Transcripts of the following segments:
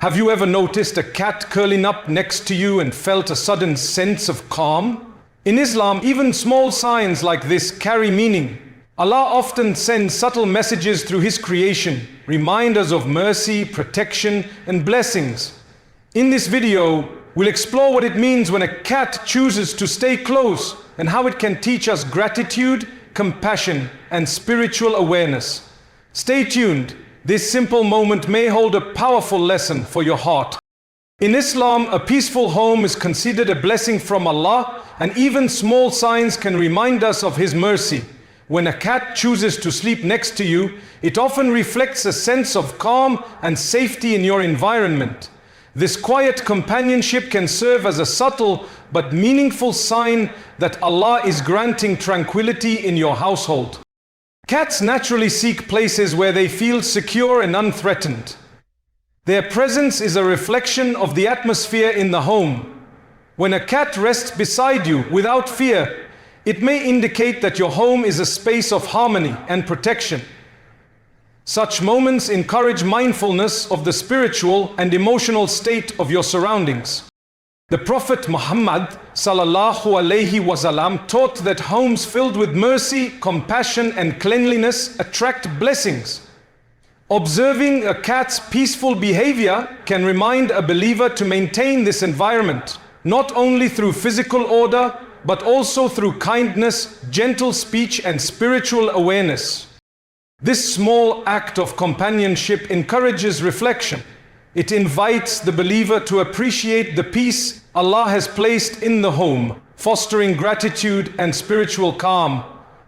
Have you ever noticed a cat curling up next to you and felt a sudden sense of calm? In Islam, even small signs like this carry meaning. Allah often sends subtle messages through His creation, reminders of mercy, protection, and blessings. In this video, we'll explore what it means when a cat chooses to stay close and how it can teach us gratitude, compassion, and spiritual awareness. Stay tuned. This simple moment may hold a powerful lesson for your heart. In Islam, a peaceful home is considered a blessing from Allah, and even small signs can remind us of His mercy. When a cat chooses to sleep next to you, it often reflects a sense of calm and safety in your environment. This quiet companionship can serve as a subtle but meaningful sign that Allah is granting tranquility in your household. Cats naturally seek places where they feel secure and unthreatened. Their presence is a reflection of the atmosphere in the home. When a cat rests beside you without fear, it may indicate that your home is a space of harmony and protection. Such moments encourage mindfulness of the spiritual and emotional state of your surroundings. The Prophet Muhammad ﷺ taught that homes filled with mercy, compassion, and cleanliness attract blessings. Observing a cat's peaceful behavior can remind a believer to maintain this environment, not only through physical order, but also through kindness, gentle speech, and spiritual awareness. This small act of companionship encourages reflection. It invites the believer to appreciate the peace Allah has placed in the home, fostering gratitude and spiritual calm.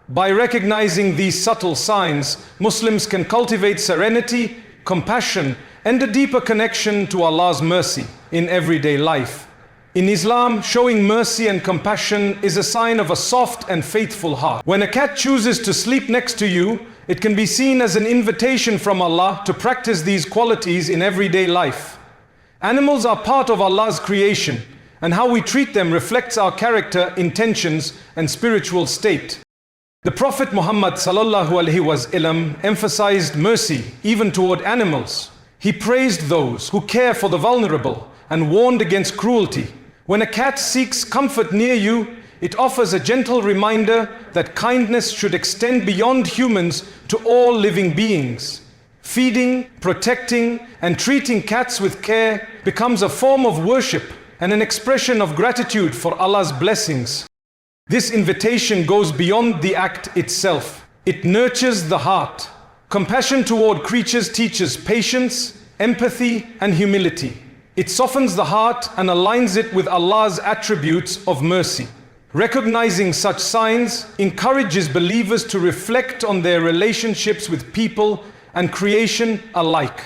By recognizing these subtle signs, Muslims can cultivate serenity, compassion, and a deeper connection to Allah's mercy in everyday life. In Islam, showing mercy and compassion is a sign of a soft and faithful heart. When a cat chooses to sleep next to you, it can be seen as an invitation from Allah to practice these qualities in everyday life. Animals are part of Allah's creation, and how we treat them reflects our character, intentions, and spiritual state. The Prophet Muhammad ﷺ emphasized mercy even toward animals. He praised those who care for the vulnerable and warned against cruelty. When a cat seeks comfort near you, it offers a gentle reminder that kindness should extend beyond humans to all living beings. Feeding, protecting, and treating cats with care becomes a form of worship and an expression of gratitude for Allah's blessings. This invitation goes beyond the act itself. It nurtures the heart. Compassion toward creatures teaches patience, empathy, and humility. It softens the heart and aligns it with Allah's attributes of mercy. Recognizing such signs encourages believers to reflect on their relationships with people and creation alike.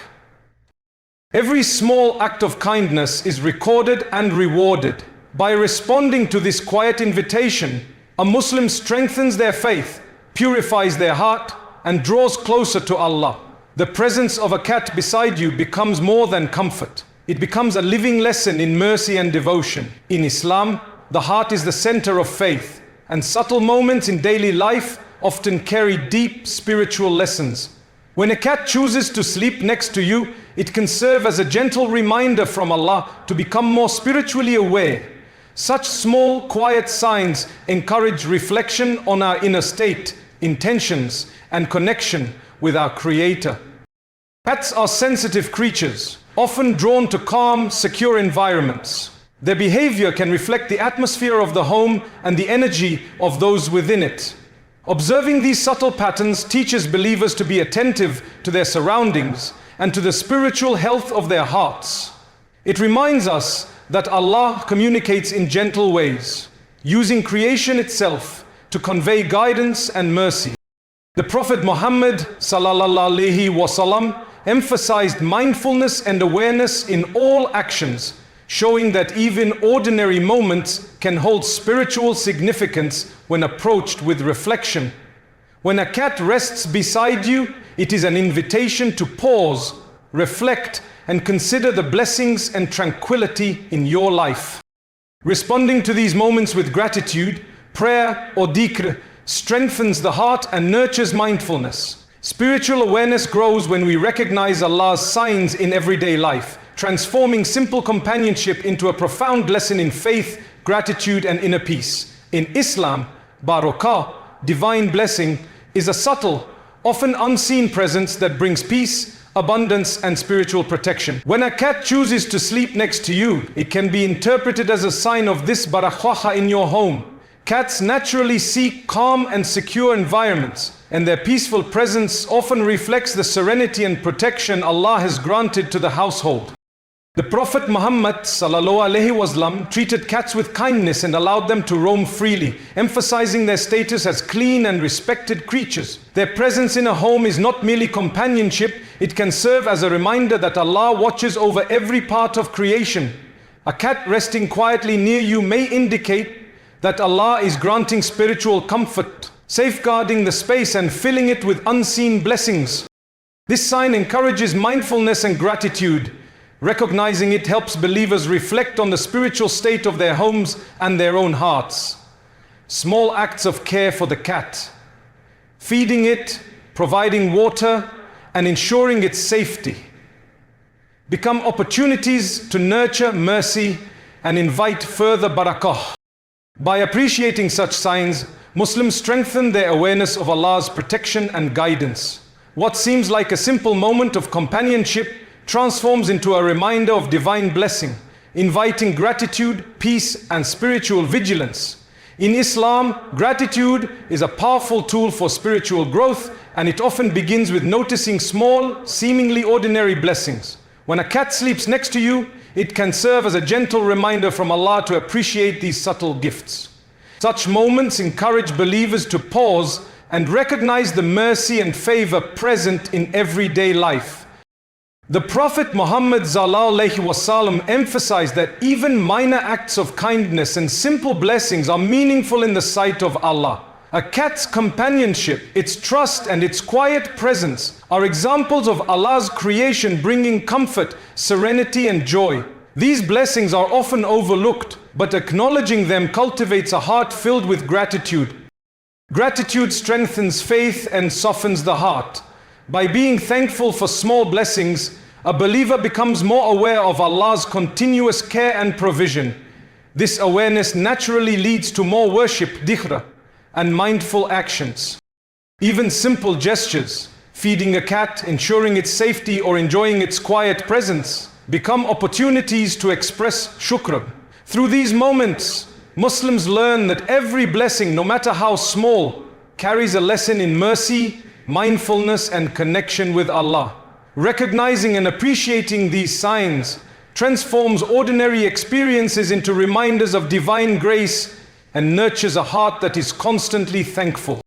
Every small act of kindness is recorded and rewarded. By responding to this quiet invitation, a Muslim strengthens their faith, purifies their heart, and draws closer to Allah. The presence of a cat beside you becomes more than comfort. It becomes a living lesson in mercy and devotion. In Islam, the heart is the center of faith, and subtle moments in daily life often carry deep spiritual lessons. When a cat chooses to sleep next to you, it can serve as a gentle reminder from Allah to become more spiritually aware. Such small, quiet signs encourage reflection on our inner state, intentions, and connection with our Creator. Cats are sensitive creatures, often drawn to calm, secure environments. Their behavior can reflect the atmosphere of the home and the energy of those within it. Observing these subtle patterns teaches believers to be attentive to their surroundings and to the spiritual health of their hearts. It reminds us that Allah communicates in gentle ways, using creation itself to convey guidance and mercy. The Prophet Muhammad ﷺ emphasized mindfulness and awareness in all actions, showing that even ordinary moments can hold spiritual significance when approached with reflection. When a cat rests beside you, it is an invitation to pause, reflect, and consider the blessings and tranquility in your life. Responding to these moments with gratitude, prayer, or dhikr strengthens the heart and nurtures mindfulness. Spiritual awareness grows when we recognize Allah's signs in everyday life, transforming simple companionship into a profound lesson in faith, gratitude, and inner peace. In Islam, Barakah, divine blessing, is a subtle, often unseen presence that brings peace, abundance, and spiritual protection. When a cat chooses to sleep next to you, it can be interpreted as a sign of this barakah in your home. Cats naturally seek calm and secure environments, and their peaceful presence often reflects the serenity and protection Allah has granted to the household. The Prophet Muhammad ﷺ treated cats with kindness and allowed them to roam freely, emphasizing their status as clean and respected creatures. Their presence in a home is not merely companionship, it can serve as a reminder that Allah watches over every part of creation. A cat resting quietly near you may indicate that Allah is granting spiritual comfort, safeguarding the space and filling it with unseen blessings. This sign encourages mindfulness and gratitude. Recognizing it helps believers reflect on the spiritual state of their homes and their own hearts. Small acts of care for the cat, feeding it, providing water, and ensuring its safety, become opportunities to nurture mercy and invite further barakah. By appreciating such signs, Muslims strengthen their awareness of Allah's protection and guidance. What seems like a simple moment of companionship transforms into a reminder of divine blessing, inviting gratitude, peace, and spiritual vigilance. In Islam, gratitude is a powerful tool for spiritual growth, and it often begins with noticing small, seemingly ordinary blessings. When a cat sleeps next to you, it can serve as a gentle reminder from Allah to appreciate these subtle gifts. Such moments encourage believers to pause and recognize the mercy and favor present in everyday life. The Prophet Muhammad ﷺ emphasized that even minor acts of kindness and simple blessings are meaningful in the sight of Allah. A cat's companionship, its trust, and its quiet presence are examples of Allah's creation bringing comfort, serenity, and joy. These blessings are often overlooked, but acknowledging them cultivates a heart filled with gratitude. Gratitude strengthens faith and softens the heart. By being thankful for small blessings, a believer becomes more aware of Allah's continuous care and provision. This awareness naturally leads to more worship, dhikr, and mindful actions. Even simple gestures, feeding a cat, ensuring its safety, or enjoying its quiet presence, become opportunities to express shukr. Through these moments, Muslims learn that every blessing, no matter how small, carries a lesson in mercy, mindfulness, and connection with Allah. Recognizing and appreciating these signs transforms ordinary experiences into reminders of divine grace and nurtures a heart that is constantly thankful.